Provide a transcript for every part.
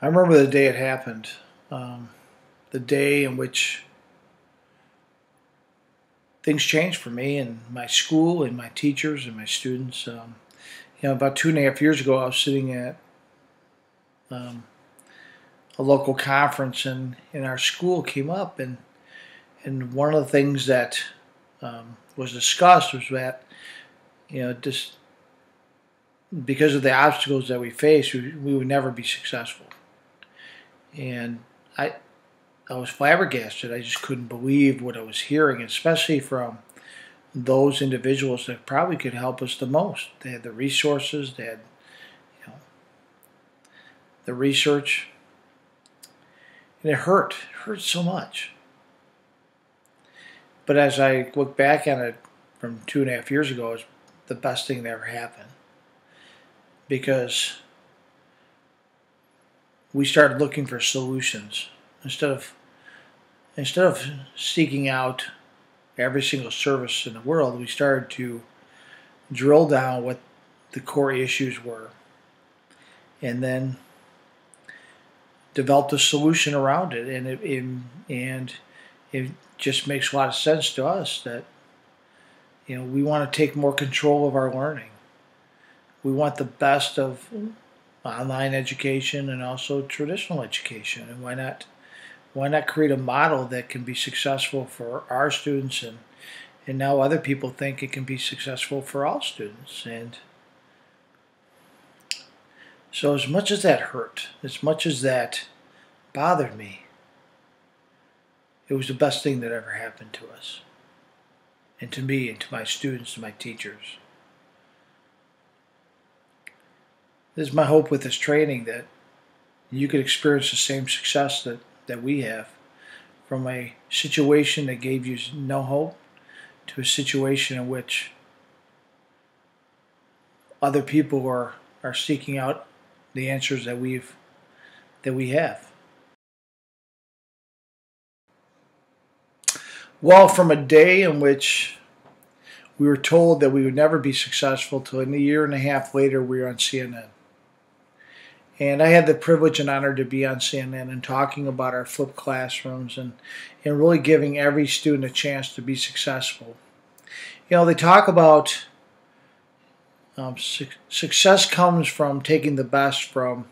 I remember the day it happened, the day in which things changed for me and my school and my teachers and my students. About 2.5 years ago, I was sitting at um, a local conference, and our school came up, and one of the things that was discussed was that just because of the obstacles that we face, we would never be successful. And I was flabbergasted. I just couldn't believe what I was hearing, especially from those individuals that probably could help us the most. They had the resources, they had you know, the research, and it hurt. It hurt so much. But as I look back on it from 2.5 years ago, it's the best thing that ever happened, because we started looking for solutions instead of seeking out every single service in the world. We started to drill down what the core issues were, and then developed a solution around it. And it just makes a lot of sense to us that we want to take more control of our learning. We want the best of online education and also traditional education. And why not create a model that can be successful for our students, and now other people think it can be successful for all students. And so as much as that hurt, as much as that bothered me, it was the best thing that ever happened to us, and to me, and to my students, and my teachers. This is my hope with this training, that you could experience the same success that we have, from a situation that gave you no hope to a situation in which other people are seeking out the answers that we have. Well, from a day in which we were told that we would never be successful, till a year and a half later we were on CNN. And I had the privilege and honor to be on CNN and talking about our flipped classrooms, and really giving every student a chance to be successful. They talk about success comes from taking the best from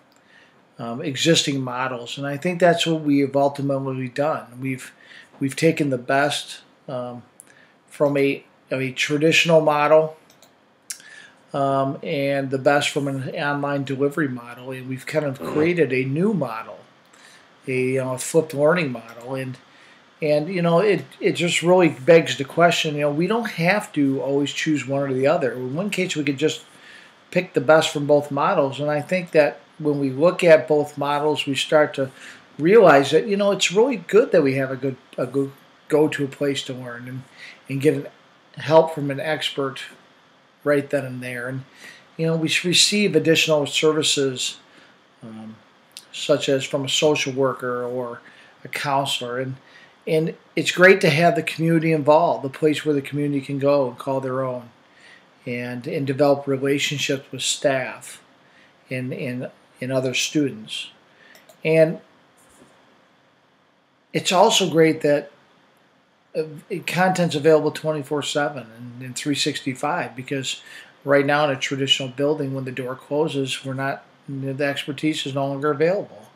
existing models, and I think that's what we have ultimately done. We've taken the best from a traditional model, and the best from an online delivery model, and we've kind of created a new model, a flipped learning model. And it just really begs the question. We don't have to always choose one or the other. In one case, we could just pick the best from both models, and I think that when we look at both models, we start to realize that it's really good that we have a good go-to place to learn, and get help from an expert right then and there. And we receive additional services, such as from a social worker or a counselor, and it's great to have the community involved, the place where the community can go and call their own, and develop relationships with staff and other students. And it's also great that content's available 24/7 and 365, because right now in a traditional building, when the door closes, the expertise is no longer available,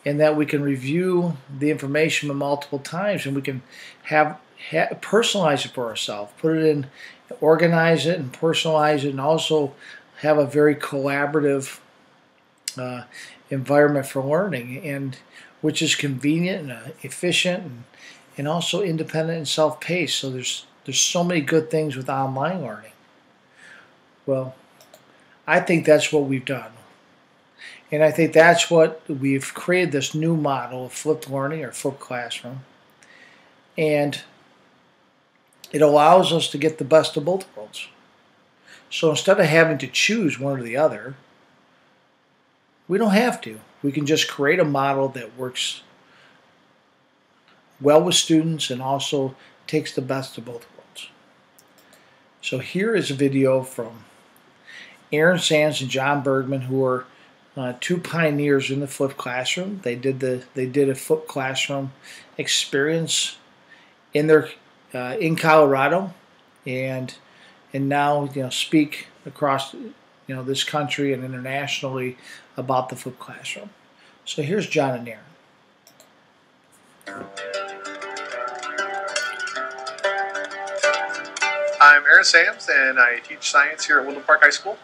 and that we can review the information multiple times, and we can personalize it for ourselves, put it in, organize it and personalize it, and also have a very collaborative environment for learning, and which is convenient and efficient, and also independent and self-paced. So there's so many good things with online learning. Well, I think that's what we've done. And I think that's what we've created, this new model of flipped learning, or flipped classroom. And it allows us to get the best of both worlds. So instead of having to choose one or the other, we don't have to. We can just create a model that works well with students and also takes the best of both worlds. So here is a video from Aaron Sands and John Bergman, who are two pioneers in the flipped classroom. They did a flipped classroom experience in their in Colorado, and now speak across this country and internationally about the flipped classroom. So here's John and Aaron. I'm Aaron Sams, and I teach science here at Woodland Park High School.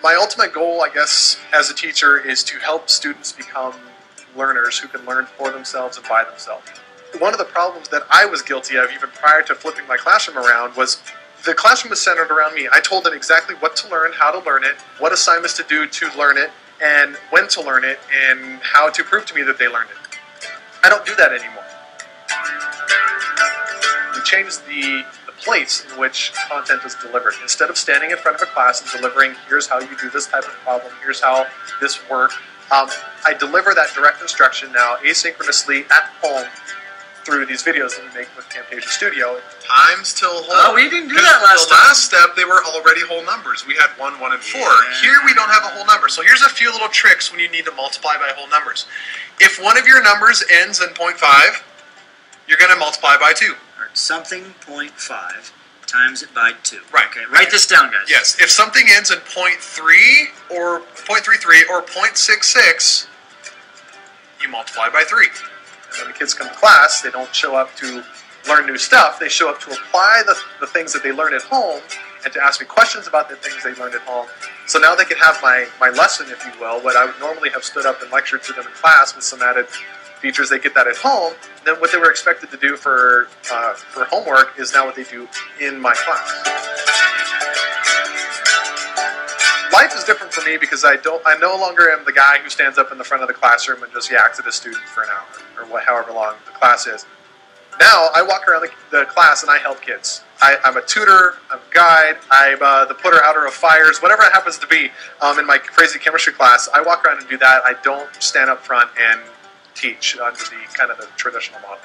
My ultimate goal, I guess, as a teacher is to help students become learners who can learn for themselves and by themselves. One of the problems that I was guilty of even prior to flipping my classroom around was the classroom was centered around me. I told them exactly what to learn, how to learn it, what assignments to do to learn it, and when to learn it, and how to prove to me that they learned it. I don't do that anymore. We changed the place in which content is delivered. Instead of standing in front of a class and delivering, here's how you do this type of problem, here's how this works, I deliver that direct instruction now asynchronously at home through these videos that we make with Camtasia Studio. Times till whole. Oh, we didn't do that last time. The last step, they were already whole numbers. We had 1, 1, and 4. Yeah. Here we don't have a whole number. So here's a few little tricks when you need to multiply by whole numbers. If one of your numbers ends in 0.5, you're going to multiply by 2. Something 0.5 times it by 2. Right. Okay, write this down, guys. Yes. If something ends in 0.3 or 0.33 or 0.66, you multiply by 3. And when the kids come to class, they don't show up to learn new stuff. They show up to apply the things that they learn at home and to ask me questions about the things they learned at home. So now they can have my lesson, if you will, what I would normally have stood up and lectured to them in class with some added features. They get that at home. Then what they were expected to do for homework is now what they do in my class. Life is different for me because I no longer am the guy who stands up in the front of the classroom and just yaks at a student for an hour or however long the class is. Now I walk around the class and I help kids. I'm a tutor, I'm a guide, I'm the putter-outer of fires, whatever it happens to be in my crazy chemistry class. I walk around and do that. I don't stand up front and teach under the kind of the traditional model.